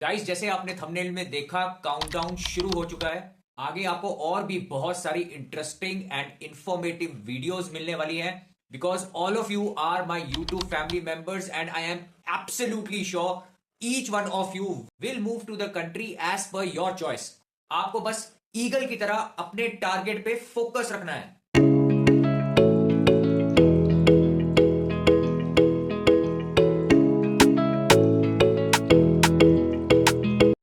Guys, जैसे आपने thumbnail में देखा, काउंटडाउन शुरू हो चुका है। आगे आपको और भी बहुत सारी इंटरेस्टिंग एंड इंफॉर्मेटिव वीडियोस मिलने वाली हैं, because all of you are my YouTube family members and I am absolutely sure each one of you will move to the country as per your choice. आपको बस eagle की तरह अपने target पे focus रखना है।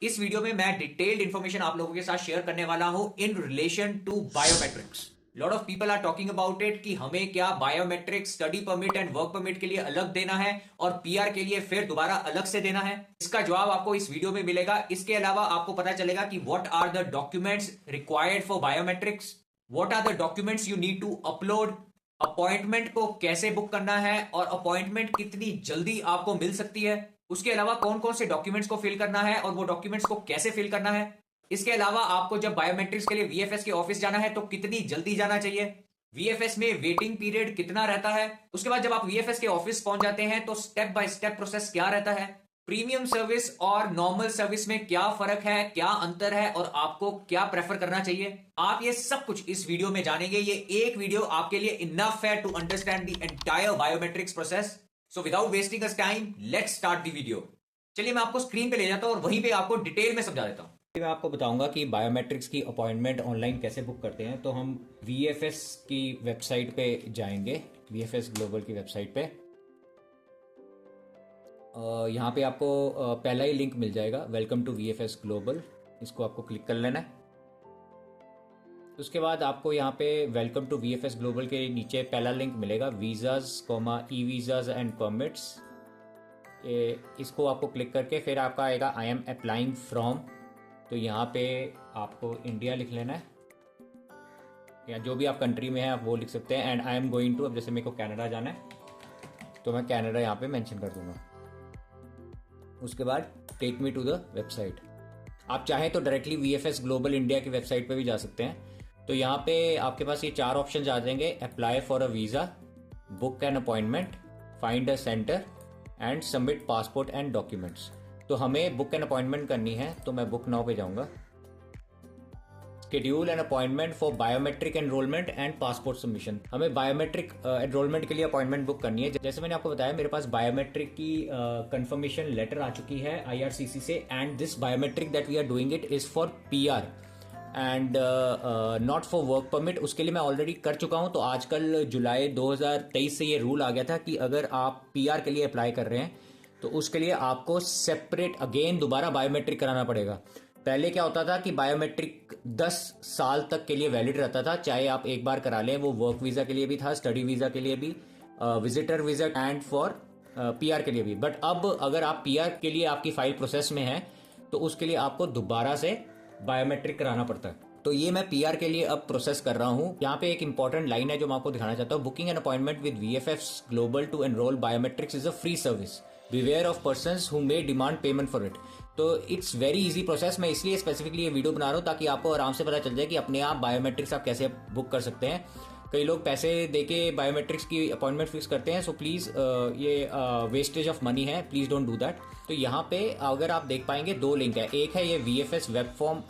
इस वीडियो में मैं डिटेल्ड इंफॉर्मेशन आप लोगों के साथ शेयर करने वाला हूं in relation to biometrics. Lot of people are talking about it कि हमें क्या biometrics study permit and work permit के लिए अलग देना है और पीआर के लिए फिर दोबारा अलग से देना है। इसका जवाब आपको इस वीडियो में मिलेगा। इसके अलावा आपको पता चलेगा कि what are the documents required for biometrics, what are the documents you need to upload, appointment को कैसे बुक करना है और अपॉइंटमेंट कितनी जल्दी आपको मिल सकती है, उसके अलावा कौन कौन से डॉक्यूमेंट्स को फिल करना है और वो डॉक्यूमेंट्स को कैसे फिल करना है। इसके अलावा आपको जब बायोमेट्रिक्स के लिए वीएफएस के ऑफिस जाना है तो कितनी जल्दी जाना चाहिए, वीएफएस में वेटिंग पीरियड कितना रहता है, उसके बाद जब आप वीएफएस के ऑफिस पहुंच जाते हैं तो स्टेप बाय स्टेप प्रोसेस क्या रहता है, प्रीमियम सर्विस और नॉर्मल सर्विस में क्या फर्क है, क्या अंतर है और आपको क्या प्रेफर करना चाहिए। आप ये सब कुछ इस वीडियो में जानेंगे। ये एक वीडियो आपके लिए इनफ है to understand the entire biometrics process. So without wasting us time, let's start the video. चलिए मैं आपको स्क्रीन पे ले जाता हूं और वहीं पे आपको डिटेल में समझा देता हूं। मैं आपको बताऊंगा कि बायोमेट्रिक्स की अपॉइंटमेंट ऑनलाइन कैसे बुक करते हैं। तो हम वीएफएस की वेबसाइट पे जाएंगे, वीएफएस ग्लोबल की वेबसाइट पे। यहाँ पे आपको पहला ही लिंक मिल जाएगा, वेलकम टू वीएफएस ग्लोबल। इसको आपको क्लिक कर लेना है। उसके बाद आपको यहाँ पे वेलकम टू वीएफएस ग्लोबल के नीचे पहला लिंक मिलेगा, visas E visas and permits. इसको आपको क्लिक करके फिर आपका आएगा आई एम अप्लाइंग फ्रॉम। तो यहाँ पे आपको इंडिया लिख लेना है या जो भी आप कंट्री में है आप वो लिख सकते हैं। And I am going to, अब जैसे मेरे को कनाडा जाना है तो मैं कनाडा यहाँ पे मेंशन कर दूंगा। उसके बाद take me to the website. आप चाहें तो डायरेक्टली वीएफएस ग्लोबल इंडिया की वेबसाइट पे भी जा सकते हैं। तो यहाँ पे आपके पास ये 4 ऑप्शन आ जाएंगे, apply for a visa, book an appointment, find a centre and submit passport and documents. तो हमें बुक एन अपॉइंटमेंट करनी है तो मैं बुक नाउ पे जाऊँगा। Schedule N appointment for biometric enrolment and passport submission. हमें बायोमेट्रिक एनरोलमेंट के लिए अपॉइंटमेंट बुक करनी है। जैसे मैंने आपको बताया, मेरे पास बायोमेट्रिक की कंफर्मेशन लेटर आ चुकी है आईआरसीसी से। And this biometric that we are doing it is for PR and not for work permit. उसके लिए मैं ऑलरेडी कर चुका हूं। तो आजकल जुलाई 2023 से ये रूल आ गया था कि अगर आप पीआर के लिए अप्लाई कर रहे हैं तो उसके लिए आपको सेपरेट अगेन दोबारा बायोमेट्रिक कराना पड़ेगा। पहले क्या होता था कि बायोमेट्रिक 10 साल तक के लिए वैलिड रहता था, चाहे आप एक बार करा लें। वो वर्क वीज़ा के लिए भी था, स्टडी वीज़ा के लिए भी, visitor visa and for PR के लिए भी। बट अब अगर आप पीआर के लिए आपकी फाइल प्रोसेस में है तो उसके लिए आपको दोबारा से बायोमेट्रिक कराना पड़ता है। तो ये मैं पीआर के लिए अब प्रोसेस कर रहा हूँ। यहाँ पे एक इंपॉर्टेंट लाइन है जो मैं आपको दिखाना चाहता हूँ, booking an appointment with VFS Global to enrol biometrics is a free service, beware of persons who may demand payment for it. तो इट्स वेरी इजी प्रोसेस। मैं इसलिए स्पेसिफिकली ये वीडियो बना रहा हूँ ताकि आपको आराम से पता चल जाए कि अपने आप बायोमेट्रिक्स आप कैसे बुक कर सकते हैं। कई लोग पैसे देके बायोमेट्रिक्स की अपॉइंटमेंट फिक्स करते हैं। सो प्लीज़ ये वेस्टेज ऑफ मनी है, प्लीज़ डोंट डू दैट। तो यहाँ पे अगर आप देख पाएंगे 2 लिंक है। एक है ये VFS वेब फॉर्म,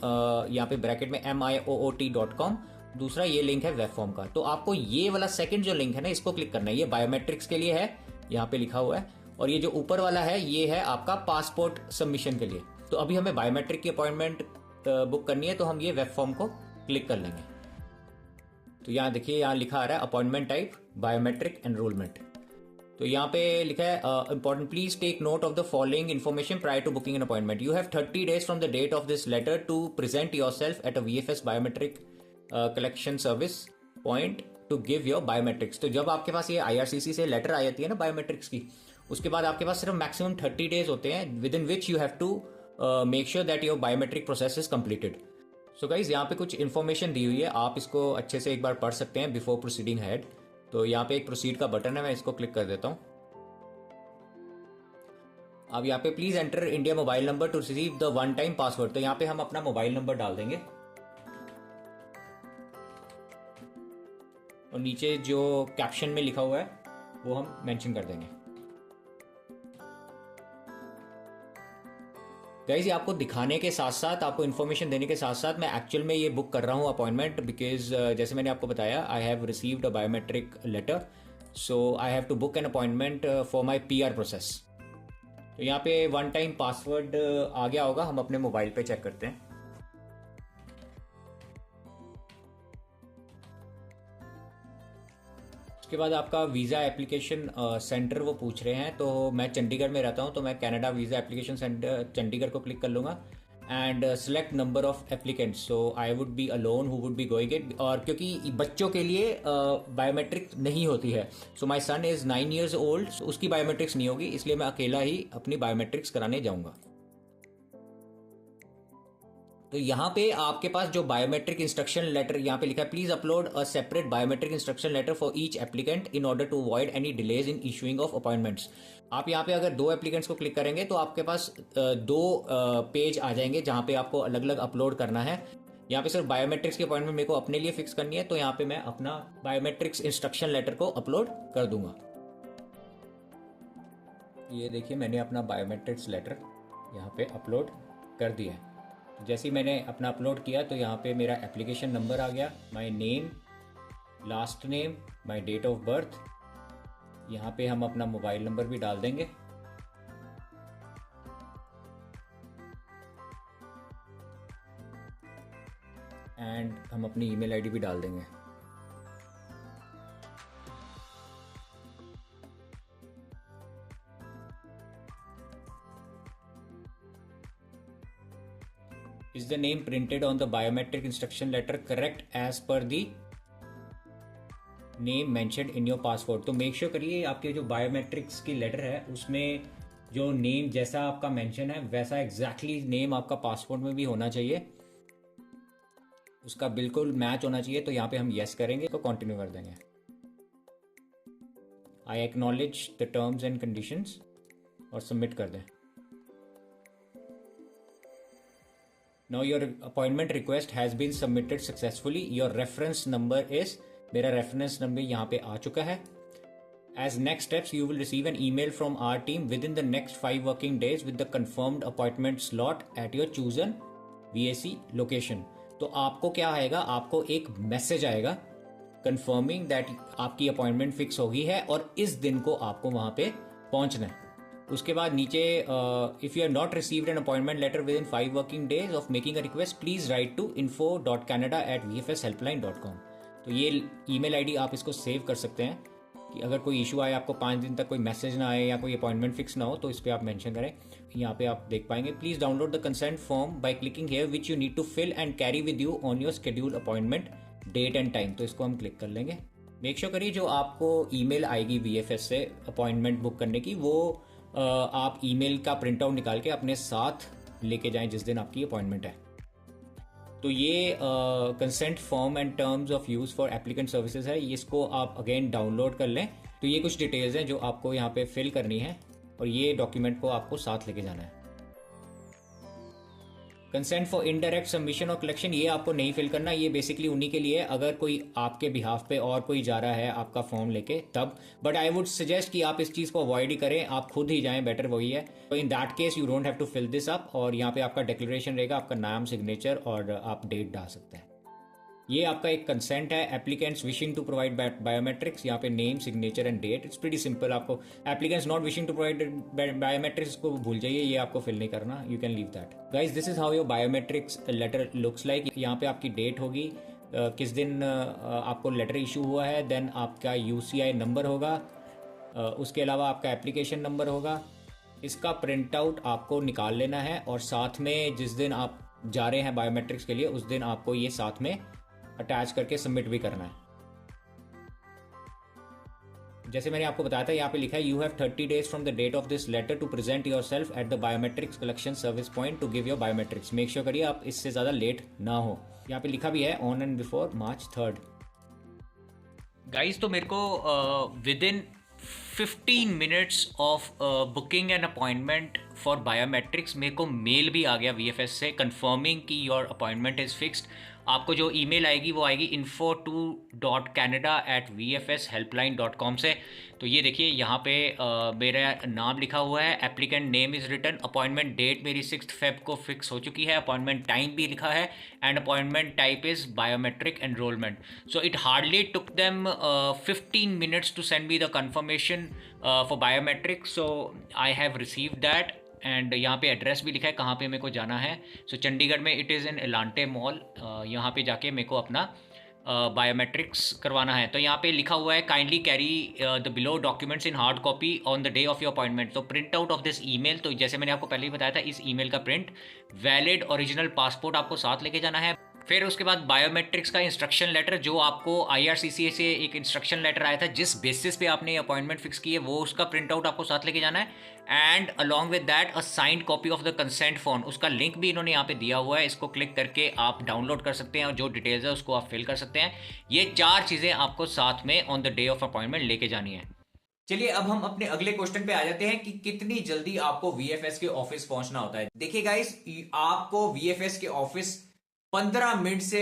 यहाँ पे ब्रैकेट में MIOOT.com। दूसरा ये लिंक है वेब फॉर्म का। तो आपको ये वाला सेकंड जो लिंक है ना, इसको क्लिक करना है। ये बायोमेट्रिक्स के लिए है, यहाँ पे लिखा हुआ है। और ये जो ऊपर वाला है ये है आपका पासपोर्ट सबमिशन के लिए। तो अभी हमें बायोमेट्रिक की अपॉइंटमेंट बुक करनी है तो हम ये वेब फॉर्म को क्लिक कर लेंगे। तो यहाँ देखिए, यहाँ लिखा आ रहा है अपॉइंटमेंट टाइप बायोमेट्रिक एनरोलमेंट। तो यहाँ पे लिखा है important, please take note of the following information prior to booking an appointment. You have 30 days from the date of this letter to present yourself at a VFS biometric collection service point to give your biometrics. तो जब आपके पास ये IRCC से letter आ जाती है ना biometrics की, उसके बाद आपके पास सिर्फ मैक्सिमम 30 days होते हैं within which you have to make sure that your biometric process is completed. So guys, यहाँ पे कुछ इन्फॉर्मेशन दी हुई है, आप इसको अच्छे से एक बार पढ़ सकते हैं बिफोर प्रोसीडिंग हेड। तो यहाँ पे एक प्रोसीड का बटन है, मैं इसको क्लिक कर देता हूँ। अब यहाँ पे please enter India mobile number two receive the one time password. तो यहाँ पे हम अपना मोबाइल नंबर डाल देंगे और नीचे जो कैप्शन में लिखा हुआ है वो हम मेंशन कर देंगे। गाइस ये आपको दिखाने के साथ साथ, आपको इन्फॉर्मेशन देने के साथ साथ मैं एक्चुअल में ये बुक कर रहा हूँ अपॉइंटमेंट, बिकॉज जैसे मैंने आपको बताया I have received a biometric letter, so I have to book an appointment for my PR process. तो यहाँ पे वन टाइम पासवर्ड आ गया होगा, हम अपने मोबाइल पे चेक करते हैं। उसके बाद आपका वीज़ा एप्लीकेशन सेंटर वो पूछ रहे हैं, तो मैं चंडीगढ़ में रहता हूँ तो मैं Canada visa application centre Chandigarh को क्लिक कर लूँगा and select number of applicants, so I would be alone who would be going it. और क्योंकि बच्चों के लिए बायोमेट्रिक नहीं होती है, सो माई सन इज़ 9 years ओल्ड, उसकी बायोमेट्रिक्स नहीं होगी, इसलिए मैं अकेला ही अपनी बायोमेट्रिक्स कराने जाऊँगा। तो यहाँ पे आपके पास जो बायोमेट्रिक इंस्ट्रक्शन लेटर यहाँ पे लिखा है, please upload a separate biometric instruction letter for each applicant in order to avoid any delays in issuing of appointments. आप यहाँ पे अगर 2 एप्लीकेंट्स को क्लिक करेंगे तो आपके पास 2 पेज आ जाएंगे जहाँ पे आपको अलग अलग अपलोड करना है। यहाँ पे सिर्फ बायोमेट्रिक्स की अपॉइंटमेंट मेरे को अपने लिए फिक्स करनी है, तो यहाँ पे मैं अपना बायोमेट्रिक्स इंस्ट्रक्शन लेटर को अपलोड कर दूंगा। ये देखिए मैंने अपना बायोमेट्रिक्स लेटर यहाँ पे अपलोड कर दिया है। जैसे ही मैंने अपना अपलोड किया तो यहाँ पे मेरा एप्लीकेशन नंबर आ गया, my name, last name, my date of birth, यहाँ पे हम अपना मोबाइल नंबर भी डाल देंगे। एंड हम अपनी ईमेल आईडी भी डाल देंगे। Is the name printed on the biometric instruction letter correct as per the name mentioned in your passport? तो मेक श्योर करिए आपके जो बायोमेट्रिक्स की लेटर है उसमें जो नेम जैसा आपका मेंशन है वैसा एग्जैक्टली नेम आपका पासपोर्ट में भी होना चाहिए, उसका बिल्कुल मैच होना चाहिए। तो यहाँ पे हम येस करेंगे तो कंटिन्यू कर देंगे। I acknowledge the terms and conditions और सबमिट कर दें। Now your appointment request has been submitted successfully. Your reference number is, मेरा reference number यहाँ पे आ चुका है। As next steps, you will receive an email from our team within the next 5 working days with the confirmed appointment slot at your chosen VAC location. तो आपको क्या आएगा, आपको एक मैसेज आएगा confirming that आपकी अपॉइंटमेंट फिक्स हो गई है और इस दिन को आपको वहाँ पे पहुँचना है। उसके बाद नीचे if you have not received an appointment letter within 5 working days of making a request please write to info.canada@vfshelpline.com। तो ये ईमेल आईडी आप इसको सेव कर सकते हैं कि अगर कोई इशू आए, आपको 5 दिन तक कोई मैसेज ना आए या कोई अपॉइंटमेंट फिक्स ना हो, तो इस पर आप मेंशन करें। यहाँ पे आप देख पाएंगे, please download the consent form by clicking here which you need to fill and carry with you on your schedule appointment date and time. तो इसको हम क्लिक कर लेंगे। मेक श्योर करिए जो आपको ईमेल आएगी VFS से अपॉइंटमेंट बुक करने की, वो आप ईमेल का प्रिंट आउट निकाल के अपने साथ लेके जाएं जिस दिन आपकी अपॉइंटमेंट है। तो ये consent form and terms of use for applicant services है, इसको आप अगेन डाउनलोड कर लें। तो ये कुछ डिटेल्स हैं जो आपको यहाँ पे फिल करनी है और ये डॉक्यूमेंट को आपको साथ लेके जाना है। कंसेंट फॉर इनडायरेक्ट सबमिशन और कलेक्शन ये आपको नहीं फिल करना, ये बेसिकली उन्हीं के लिए अगर कोई आपके बिहाफ पे और कोई जा रहा है आपका फॉर्म लेके तब। बट आई वुड सजेस्ट कि आप इस चीज़ को अवॉइड ही करें, आप खुद ही जाएं, बेटर वही है। तो in that case you don't have to fill this up, और यहाँ पे आपका डिक्लेरेशन रहेगा, आपका नाम, सिग्नेचर और आप डेट डाल सकते हैं। ये आपका एक कंसेंट है applicants wishing to provide biometrics, यहाँ पे name, signature and date. It's pretty simple. आपको applicants not wishing to provide biometrics को भूल जाइए, ये आपको फिल नहीं करना, you can leave that. Guys this is how your biometrics letter looks like. यहाँ पे आपकी डेट होगी, किस दिन आपको लेटर इशू हुआ है, देन आपका UCI नंबर होगा, उसके अलावा आपका एप्लीकेशन नंबर होगा। इसका प्रिंट आउट आपको निकाल लेना है और साथ में जिस दिन आप जा रहे हैं बायोमेट्रिक्स के लिए उस दिन आपको ये साथ में अटैच करके सबमिट भी करना है। जैसे मैंने आपको बताया था, यहाँ पे लिखा है you have 30 days from the date of this letter to present yourself at the biometrics collection service point to give your biometrics. Make sure करिए आप इससे ज़्यादा लेट ना हो। यहाँ पे लिखा भी है on and before March 3rd। Guys तो मेरे को with in 15 minutes of booking an appointment for biometrics मेरे को मेल भी आ गया VFS से कंफर्मिंग कि योर अपॉइंटमेंट इज़ फिक्स्ड। आपको जो ईमेल आएगी वो आएगी info2.canada@vfshelpline.com से। तो ये देखिए यहाँ पे मेरा नाम लिखा हुआ है, applicant name is written, appointment date मेरी 6 फेब को फिक्स हो चुकी है, अपॉइंटमेंट टाइम भी लिखा है, and appointment type is biometric enrolment. So it hardly took them 15 minutes to send me the confirmation for biometric, so I have received that। And यहाँ पे एड्रेस भी लिखा है कहाँ पे मेरे को जाना है। सो चंडीगढ़ में it is in Elante mall, यहाँ पे जाके मेरे को अपना बायोमेट्रिक्स करवाना है। तो यहाँ पे लिखा हुआ है kindly carry the below documents in hard copy on the day of your appointment. तो print out of this email, तो जैसे मैंने आपको पहले ही बताया था, इस ईमेल का प्रिंट, वैलिड ओरिजिनल पासपोर्ट आपको साथ लेके जाना है। फिर उसके बाद बायोमेट्रिक्स का इंस्ट्रक्शन लेटर, जो आपको IRCC से एक इंस्ट्रक्शन लेटर आया था जिस बेसिस पे आपने अपॉइंटमेंट फिक्स की है, वो उसका प्रिंट आउट आपको साथ लेके जाना है। And along with that a signed copy of the consent form, उसका लिंक भी इन्होंने यहाँ पे दिया हुआ है, इसको क्लिक करके आप डाउनलोड कर सकते हैं और जो डिटेल्स है उसको आप फिल कर सकते हैं। ये 4 चीज़ें आपको साथ में on the day of appointment लेके जानी है। चलिए अब हम अपने अगले क्वेश्चन पे आ जाते हैं कि कितनी जल्दी आपको VFS के ऑफिस पहुंचना होता है। देखिए गाइस, आपको VFS के ऑफिस 15 मिनट से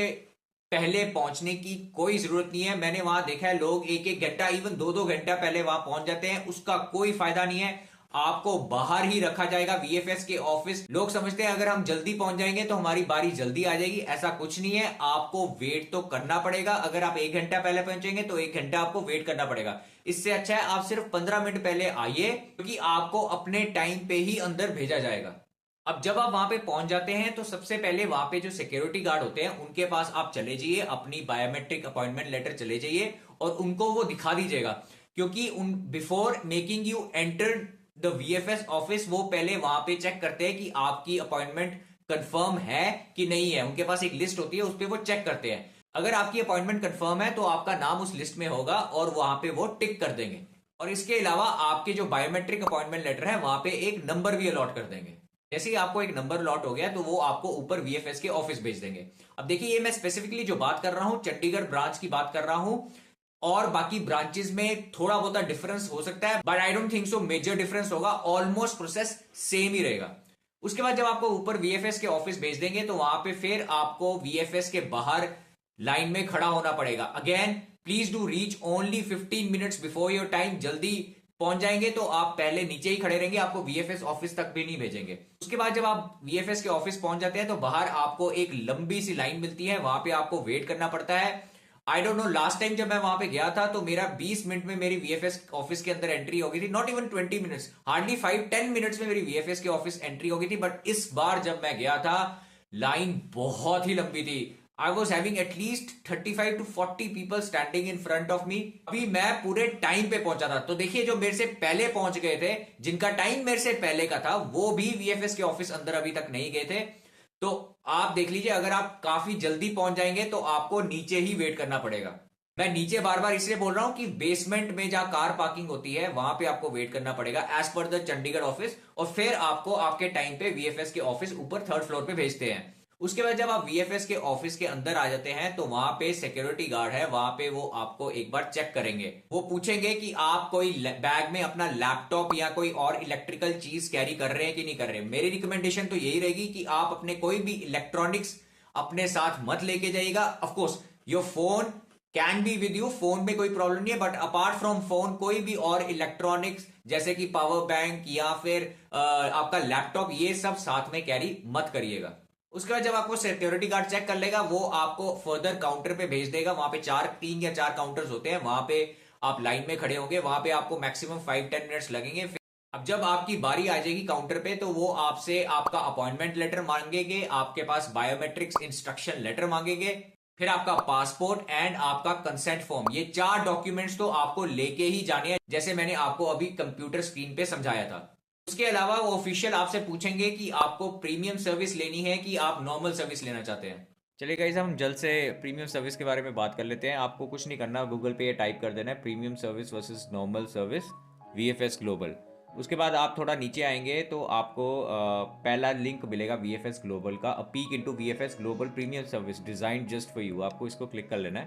पहले पहुंचने की कोई जरूरत नहीं है। मैंने वहां देखा है लोग 1-1 घंटा, इवन 2-2 घंटा पहले वहां पहुंच जाते हैं, उसका कोई फायदा नहीं है। आपको बाहर ही रखा जाएगा VFS के ऑफिस। लोग समझते हैं अगर हम जल्दी पहुंच जाएंगे तो हमारी बारी जल्दी आ जाएगी, ऐसा कुछ नहीं है। आपको वेट तो करना पड़ेगा। अगर आप 1 घंटा पहले पहुंचेंगे तो 1 घंटा आपको वेट करना पड़ेगा। इससे अच्छा है आप सिर्फ 15 मिनट पहले आइए, क्योंकि आपको अपने टाइम पे ही अंदर भेजा जाएगा। अब जब आप वहां पे पहुंच जाते हैं तो सबसे पहले वहां पे जो सिक्योरिटी गार्ड होते हैं उनके पास आप चले जाइए, अपनी बायोमेट्रिक अपॉइंटमेंट लेटर चले जाइए और उनको वो दिखा दीजिएगा, क्योंकि उन before making you enter the VFS office वो पहले वहां पे चेक करते हैं कि आपकी अपॉइंटमेंट कंफर्म है कि नहीं है। उनके पास एक लिस्ट होती है, उस पर वो चेक करते हैं। अगर आपकी अपॉइंटमेंट कंफर्म है तो आपका नाम उस लिस्ट में होगा और वहां पे वो टिक कर देंगे। और इसके अलावा आपके जो बायोमेट्रिक अपॉइंटमेंट लेटर है वहां पे एक नंबर भी अलॉट कर देंगे। जैसे ही आपको एक नंबर अलॉट हो गया तो वो आपको ऊपर VFS के ऑफिस भेज देंगे। अब देखिए, ये मैं स्पेसिफिकली जो बात कर रहा हूं चंडीगढ़ ब्रांच की बात कर रहा हूं, और बाकी ब्रांचेस में थोड़ा बहुत डिफरेंस हो सकता है, but I don't think so major difference होगा। ऑलमोस्ट प्रोसेस सेम ही रहेगा। उसके बाद जब आपको ऊपर VFS के ऑफिस भेज देंगे तो वहां पे फिर आपको VFS के बाहर लाइन में खड़ा होना पड़ेगा। Again please do reach only 15 minutes before your time. जल्दी पहुंच जाएंगे तो आप पहले नीचे ही खड़े रहेंगे, आपको VFS ऑफिस तक भी नहीं भेजेंगे। उसके बाद जब आप VFS के ऑफिस पहुंच जाते हैं तो बाहर आपको एक लंबी सी लाइन मिलती है, वहां पे आपको वेट करना पड़ता है। आई डोंट नो, लास्ट टाइम जब मैं वहां पे गया था तो मेरा 20 मिनट में मेरी VFS ऑफिस के अंदर एंट्री हो गई थी। Not even 20 minutes, hardly 5-10 minutes में मेरी VFS के ऑफिस एंट्री हो गई थी। बट इस बार जब मैं गया था लाइन बहुत ही लंबी थी। I was having at least 35 to 40 people standing in front of me। अभी मैं पूरे टाइम पे पहुंचा था। तो देखिए, जो मेरे से पहले पहुंच गए थे, जिनका टाइम मेरे से पहले का था, वो भी VFS के ऑफिस अंदर अभी तक नहीं गए थे। तो आप देख लीजिए, अगर आप काफी जल्दी पहुंच जाएंगे तो आपको नीचे ही वेट करना पड़ेगा। मैं नीचे बार बार इसलिए बोल रहा हूं कि बेसमेंट में जहां कार पार्किंग होती है वहां पे आपको वेट करना पड़ेगा as per the Chandigarh office, और फिर आपको आपके टाइम पे VFS के ऑफिस ऊपर 3rd फ्लोर पे भेजते हैं। उसके बाद जब आप VFS के ऑफिस के अंदर आ जाते हैं तो वहां पे सिक्योरिटी गार्ड है, वहां पे वो आपको एक बार चेक करेंगे। वो पूछेंगे कि आप कोई बैग में अपना लैपटॉप या कोई और इलेक्ट्रिकल चीज कैरी कर रहे हैं कि नहीं कर रहे हैं। मेरी रिकमेंडेशन तो यही रहेगी कि आप अपने कोई भी इलेक्ट्रॉनिक्स अपने साथ मत लेके जाइएगा। Of course your phone can be with you, phone में कोई प्रॉब्लम नहीं है, बट अपार्ट फ्रॉम फोन कोई भी और इलेक्ट्रॉनिक्स जैसे कि पावर बैंक या फिर आपका लैपटॉप, ये सब साथ में कैरी मत करिएगा। उसके बाद जब आपको सिक्योरिटी गार्ड चेक कर लेगा वो आपको फर्दर काउंटर पे भेज देगा। वहां पे 3 या 4 काउंटर्स होते हैं, वहां पे आप लाइन में खड़े होंगे, वहां पे आपको मैक्सिमम 5-10 मिनट्स लगेंगे। अब जब आपकी बारी आ जाएगी काउंटर पे तो वो आपसे आपका अपॉइंटमेंट लेटर मांगेंगे, आपके पास बायोमेट्रिक्स इंस्ट्रक्शन लेटर मांगेंगे, फिर आपका पासपोर्ट एंड आपका कंसेंट फॉर्म। ये 4 डॉक्यूमेंट्स तो आपको लेके ही जाने हैं, जैसे मैंने आपको अभी कंप्यूटर स्क्रीन पे समझाया था। उसके अलावा वो ऑफिशियल आपसे पूछेंगे कि आपको प्रीमियम सर्विस लेनी है कि आप नॉर्मल सर्विस लेना चाहते हैं। चलिए गाइस, हम जल्द से प्रीमियम सर्विस के बारे में बात कर लेते हैं। आपको कुछ नहीं करना, गूगल पे टाइप कर देना है premium service versus normal service VFS global. उसके बाद आप थोड़ा नीचे आएंगे तो आपको पहला लिंक मिलेगा VFS ग्लोबल का, अ peak into VFS global premium service design just for you. आपको इसको क्लिक कर लेना है।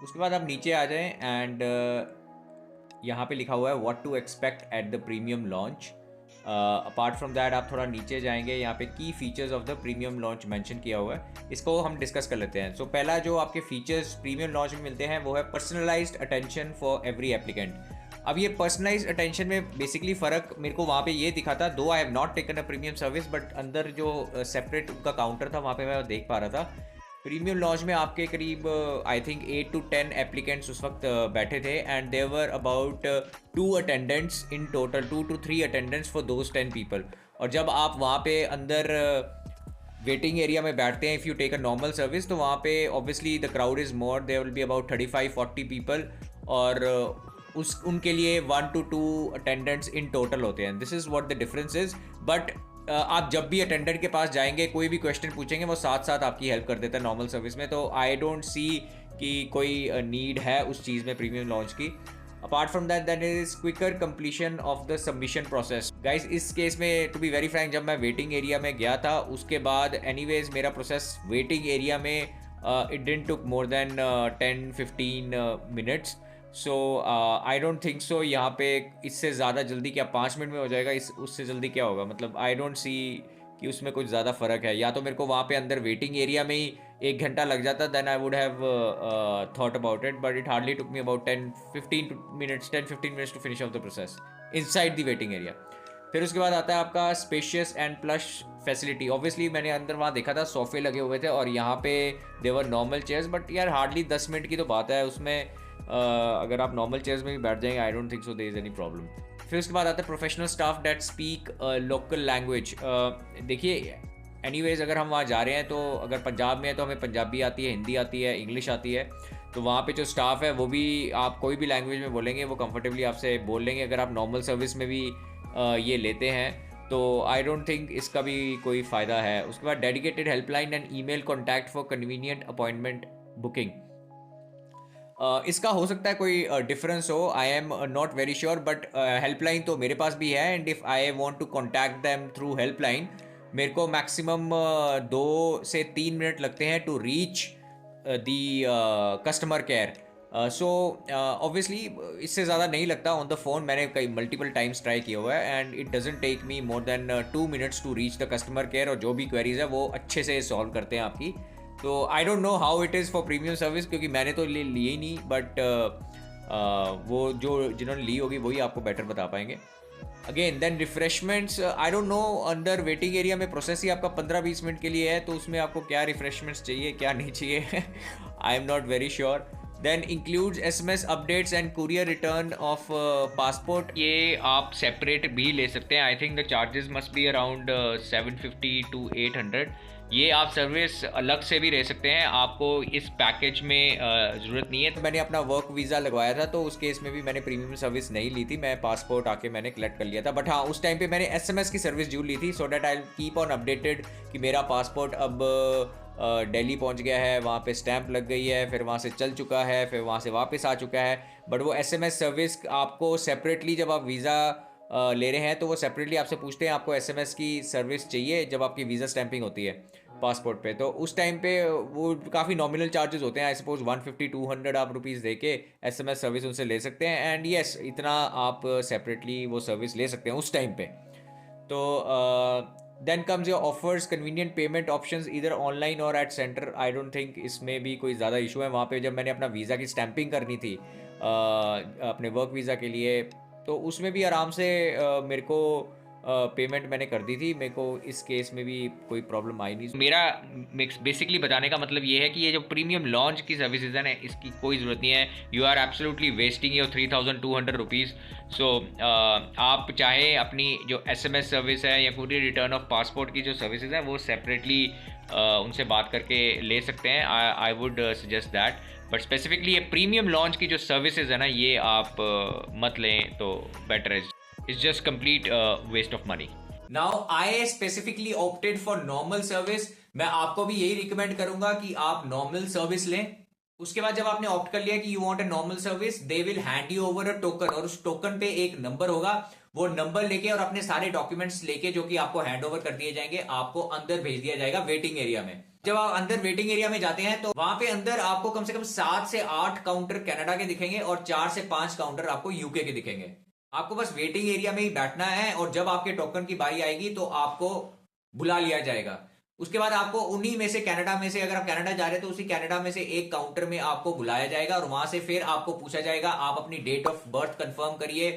उसके बाद आप नीचे आ जाएं एंड यहाँ पे लिखा हुआ है what to expect at the premium lounge. Apart from that आप थोड़ा नीचे जाएंगे, यहाँ पे key features of the premium lounge mention किया हुआ है, इसको हम डिस्कस कर लेते हैं। सो पहला जो आपके फीचर्स प्रीमियम लॉन्च में मिलते हैं वो है personalised attention for every applicant. अब ये पर्सनलाइज्ड अटेंशन में बेसिकली फ़र्क मेरे को वहाँ पे ये दिखा था, दो I have not taken a premium service, but अंदर जो सेपरेट उनका काउंटर था वहाँ पे मैं देख पा रहा था। प्रीमियम लॉन्च में आपके करीब आई थिंक 8 to 10 एप्लीकेंट्स उस वक्त बैठे थे, and there were about 2 attendants in total, 2 to 3 attendants for those 10 people. और जब आप वहाँ पे अंदर वेटिंग एरिया में बैठते हैं, if you take a normal service, तो वहाँ पे obviously the crowd is more, there will be about 35-40 people, और उस उनके लिए 1 to 2 अटेंडेंट्स इन टोटल होते हैं। This is what the difference is. But आप जब भी अटेंडेंट के पास जाएंगे, कोई भी क्वेश्चन पूछेंगे, वो साथ साथ आपकी हेल्प कर देता है नॉर्मल सर्विस में। तो आई डोंट सी कि कोई नीड है उस चीज़ में प्रीमियम लॉन्च की। Apart from that is quicker completion of the submission process. Guys इस केस में टू बी वेरी फ्रैंक, जब मैं वेटिंग एरिया में गया था उसके बाद एनीवेज मेरा प्रोसेस वेटिंग एरिया में it didn't took more than 10-15 minutes. So I don't think सो यहाँ पे इससे ज़्यादा जल्दी, क्या 5 मिनट में हो जाएगा, इस उससे जल्दी क्या होगा, मतलब आई डोंट सी कि उसमें कुछ ज़्यादा फ़र्क है। या तो मेरे को वहाँ पे अंदर वेटिंग एरिया में ही 1 घंटा लग जाता, then I would have thought about it, but it hardly took me about 10-15 minutes to finish off the process inside the waiting area. फिर उसके बाद आता है आपका spacious and plush facility. Obviously मैंने अंदर वहाँ देखा था सोफे लगे हुए थे और यहाँ पे देवर नॉर्मल चेयर्स, बट यार हार्डली 10 मिनट की तो बात है, उसमें अगर आप नॉर्मल चेयर्स में भी बैठ जाएंगे, I don't think so there is any problem. फिर उसके बाद आता है professional staff that speak local language. देखिए एनीवेज अगर हम वहाँ जा रहे हैं, तो अगर पंजाब में है तो हमें पंजाबी आती है, हिंदी आती है, इंग्लिश आती है, तो वहाँ पे जो स्टाफ है वो भी आप कोई भी लैंग्वेज में बोलेंगे वो कंफर्टेबली आपसे बोल लेंगे। अगर आप नॉर्मल सर्विस में भी ये लेते हैं तो आई डोंट थिंक इसका भी कोई फ़ायदा है। उसके बाद dedicated helpline and email contact for convenient appointment booking. इसका हो सकता है कोई डिफरेंस हो, I am not very sure, but helpline तो मेरे पास भी है, and if I want to contact them through helpline, मेरे को मैक्सिमम 2 से 3 मिनट लगते हैं to reach the customer care. So obviously इससे ज़्यादा नहीं लगता ऑन द फ़ोन। मैंने कई मल्टीपल टाइम्स ट्राई किया हुआ है, and it doesn't take me more than 2 minutes to reach the customer care, और जो भी क्वेरीज है वो अच्छे से सॉल्व करते हैं आपकी। तो आई don't know how it is for premium service, क्योंकि मैंने तो लिए ही नहीं, बट वो जो जिन्होंने ली होगी वही आपको बेटर बता पाएंगे। Again then refreshments, I don't know अंदर वेटिंग एरिया में प्रोसेस ही आपका 15-20 मिनट के लिए है, तो उसमें आपको क्या रिफ्रेशमेंट्स चाहिए क्या नहीं चाहिए I am not very sure. Then includes SMS updates and courier return of passport. ये आप सेपरेट भी ले सकते हैं। I think the charges must be around 750 to 800। ये आप सर्विस अलग से भी ले सकते हैं, आपको इस पैकेज में ज़रूरत नहीं है। तो मैंने अपना वर्क वीज़ा लगवाया था, तो उस केस में भी मैंने प्रीमियम सर्विस नहीं ली थी, मैं पासपोर्ट आके मैंने कलेक्ट कर लिया था। बट हाँ उस टाइम पे मैंने SMS की सर्विस जरूर ली थी, so that I keep on updated कि मेरा पासपोर्ट अब दिल्ली पहुंच गया है, वहाँ पे स्टैंप लग गई है, फिर वहाँ से चल चुका है, फिर वहाँ से वापस आ चुका है। बट वो SMS सर्विस आपको सेपरेटली, जब आप वीज़ा ले रहे हैं तो वो सेपरेटली आपसे पूछते हैं आपको SMS की सर्विस चाहिए जब आपकी वीज़ा स्टैंपिंग होती है पासपोर्ट पे, तो उस टाइम पे वो काफ़ी नॉमिनल चार्जेस होते हैं। आई सपोज 150-200 आप रुपीज़ दे के SMS सर्विस उनसे ले सकते हैं, एंड येस इतना आप सेपरेटली वो सर्विस ले सकते हैं उस टाइम पे। तो then comes your offers convenient payment options इधर ऑनलाइन और एट सेंटर। आई डोंट थिंक इसमें भी कोई ज़्यादा इशू है। वहाँ पे जब मैंने अपना वीज़ा की स्टैंपिंग करनी थी अपने वर्क वीज़ा के लिए, तो उसमें भी आराम से मेरे को पेमेंट मैंने कर दी थी, मेरे को इस केस में भी कोई प्रॉब्लम आई नहीं। मेरा बेसिकली बताने का मतलब ये है कि ये जो प्रीमियम लॉन्च की सर्विसेज है ना, इसकी कोई ज़रूरत नहीं है। You are absolutely wasting your 3200 rupees. So आप चाहे अपनी जो SMS सर्विस है या पूरी रिटर्न ऑफ पासपोर्ट की जो सर्विसेज हैं वो सेपरेटली उनसे बात करके ले सकते हैं। I would suggest that, but specifically ये प्रीमियम लॉन्च की जो सर्विसेज है ना, ये आप मत लें तो बेटर है। It's just complete waste of money. Now I specifically opted for normal service. मैं आपको भी यही रिकमेंड करूंगा कि आप नॉर्मल सर्विस लें। उसके बाद जब आपने ऑप्ट कर लिया कि you want a normal service, they will hand you over a token, और उस टोकन पे एक नंबर होगा। वो नंबर लेके और अपने सारे डॉक्यूमेंट्स लेके जो कि आपको हैंड ओवर कर दिए जाएंगे, आपको अंदर भेज दिया जाएगा वेटिंग एरिया में। जब आप अंदर वेटिंग एरिया में जाते हैं तो वहां पे अंदर आपको कम से कम 7 से 8 काउंटर कनाडा के दिखेंगे और 4 से 5 काउंटर आपको यूके के दिखेंगे। आपको बस वेटिंग एरिया में ही बैठना है और जब आपके टोकन की बारी आएगी तो आपको बुला लिया जाएगा। उसके बाद आपको उन्हीं में से, कनाडा में से, अगर आप कनाडा जा रहे हैं तो उसी कनाडा में से एक काउंटर में आपको बुलाया जाएगा और वहां से फिर आपको पूछा जाएगा आप अपनी डेट ऑफ बर्थ कंफर्म करिए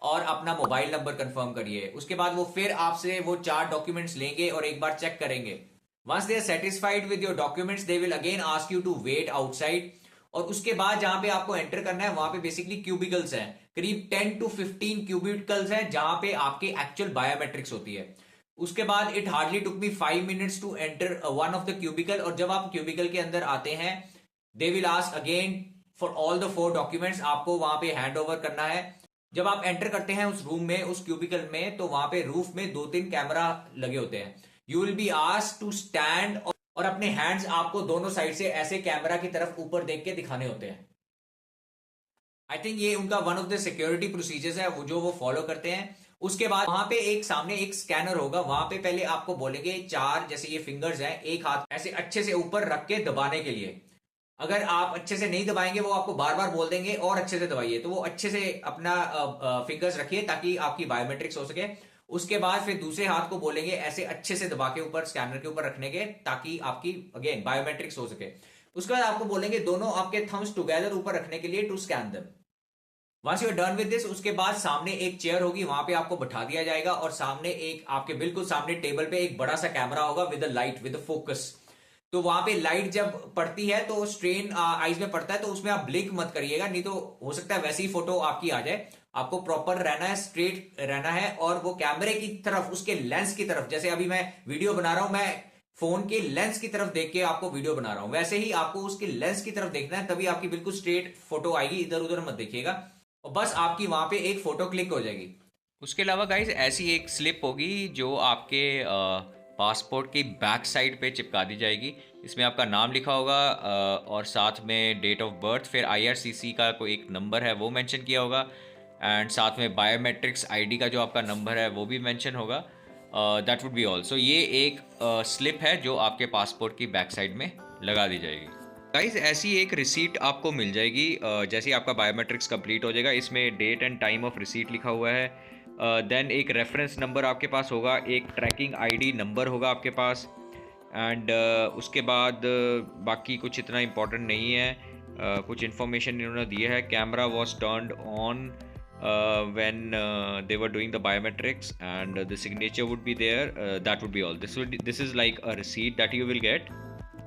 और अपना मोबाइल नंबर कंफर्म करिए। उसके बाद वो फिर आपसे वो 4 डॉक्यूमेंट्स लेंगे और एक बार चेक करेंगे। Once they are satisfied with your documents they will again ask you to wait outside. और उसके बाद जहां पे आपको एंटर करना है वहां पे बेसिकली क्यूबिकल्स हैं, करीब 10 to 15 क्यूबिकल्स हैं जहां पे आपके एक्चुअल बायोमेट्रिक्स होती है। उसके बाद it hardly took me 5 minutes to enter one of the cubicle. और जब आप क्यूबिकल के अंदर आते हैं they will ask again for all the 4 documents, आपको वहां पे हैंड ओवर करना है। जब आप एंटर करते हैं उस रूम में, उस क्यूबिकल में, तो वहां पे रूफ में 2-3 कैमरा लगे होते हैं। You will be asked to stand और अपने हैंड्स आपको दोनों साइड से ऐसे कैमरा की तरफ ऊपर देख के दिखाने होते हैं। आई थिंक ये उनका one of the security procedures है वो फॉलो करते हैं। उसके बाद वहां पे एक सामने एक स्कैनर होगा, वहां पे पहले आपको बोलेंगे 4 जैसे ये फिंगर्स हैं, एक हाथ ऐसे अच्छे से ऊपर रख के दबाने के लिए। अगर आप अच्छे से नहीं दबाएंगे वो आपको बार बार बोल देंगे और अच्छे से दबाइए, तो वो अच्छे से अपना फिंगर्स रखिए ताकि आपकी बायोमेट्रिक्स हो सके। उसके बाद फिर दूसरे हाथ को बोलेंगे ऐसे अच्छे से दबा के ऊपर स्कैनर के ऊपर रखने के ताकि आपकी अगेन बायोमेट्रिक्स हो सके। उसके बाद आपको बोलेंगे दोनों आपके थम्स टुगेदर ऊपर रखने के लिए to scan them. Once you are done with this, उसके बाद सामने एक चेयर होगी, वहां पे आपको बैठा दिया जाएगा और सामने एक आपके बिल्कुल सामने टेबल पे एक बड़ा सा कैमरा होगा with a light, with a focus. तो वहां पे लाइट जब पड़ती है तो स्ट्रेन आईज में पड़ता है, तो उसमें आप ब्लिंक मत करिएगा, नहीं तो हो सकता है वैसी फोटो आपकी आ जाए। आपको प्रॉपर रहना है, स्ट्रेट रहना है और वो कैमरे की तरफ, उसके लेंस की तरफ, जैसे अभी मैं वीडियो बना रहा हूं, मैं फोन के लेंस की तरफ देख के आपको वीडियो बना रहा हूं, वैसे ही आपको उसके लेंस की तरफ देखना है, तभी आपकी बिल्कुल स्ट्रेट फोटो आएगी। इधर उधर मत देखिएगा और बस आपकी वहां पे एक फोटो क्लिक हो जाएगी। उसके अलावा गाइज ऐसी एक स्लिप होगी जो आपके पासपोर्ट की बैक साइड पे चिपका दी जाएगी। इसमें आपका नाम लिखा होगा और साथ में डेट ऑफ बर्थ, फिर IRCC का कोई एक नंबर है वो मेंशन किया होगा एंड साथ में बायोमेट्रिक्स ID का जो आपका नंबर है वो भी मेंशन होगा। That would be all. So ये एक स्लिप है जो आपके पासपोर्ट की बैक साइड में लगा दी जाएगी। गाइज ऐसी एक रिसीट आपको मिल जाएगी जैसे ही आपका बायोमेट्रिक्स कंप्लीट हो जाएगा। इसमें date and time of receipt लिखा हुआ है। देन एक रेफरेंस नंबर आपके पास होगा, एक ट्रैकिंग ID नंबर होगा आपके पास एंड उसके बाद बाकी कुछ इतना इम्पोर्टेंट नहीं है। कुछ इन्फॉर्मेशन इन्होंने दी है। Camera was turned on when they were doing the biometrics and the signature would be there. That would be all. This is like a receipt that you will get.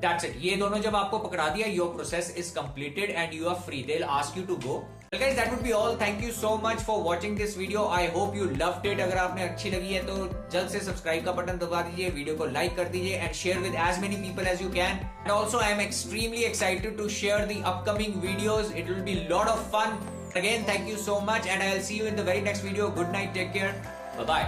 That's it. ये दोनों जब आपको पकड़ा दिया, your process is completed and you are free. They'll ask you to go. Well guys, that would be all. Thank you so much for watching this video. I hope you loved it. अगर आपने अच्छी लगी है तो जल्द से subscribe का button दबा दीजिए, वीडियो को लाइक कर दीजिए and share with as many people as you can. And also I am extremely excited to share the upcoming videos. It will be a lot of fun. Again, thank you so much and I'll see you in the very next video. Good night, take care, bye bye.